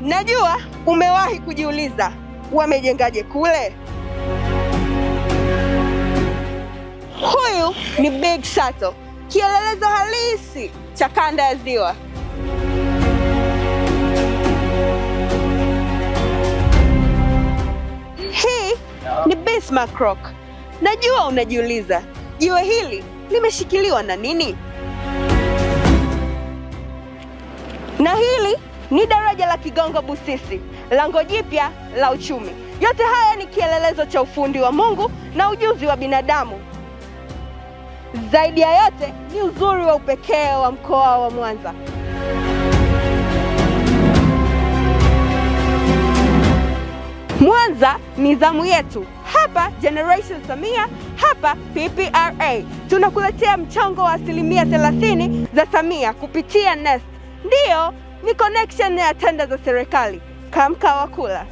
Najua umewahi kujiuliza wamejengaje kule. Huyu ni Big Shuttle, kielelezo halisi cha kanda ya Ziwa. Hii ni Bismarck Rock. Najua unajiuliza, jiwe hili limeshikiliwa na nini? Na hili ni daraja la Kigongo Busisi, lango jipya la uchumi. Yote haya ni kielelezo cha ufundi wa Mungu na ujuzi wa binadamu. Zaidi ya yote ni uzuri wa upekee wa mkoa wa Mwanza. Mwanza ni zamu yetu. Hapa Generation Samia, hapa PPRA. Tunakuletea mchango wa 30% za Samia kupitia NeST. Ndiyo, ni connection ya tenda za serikali. Kamka wakula.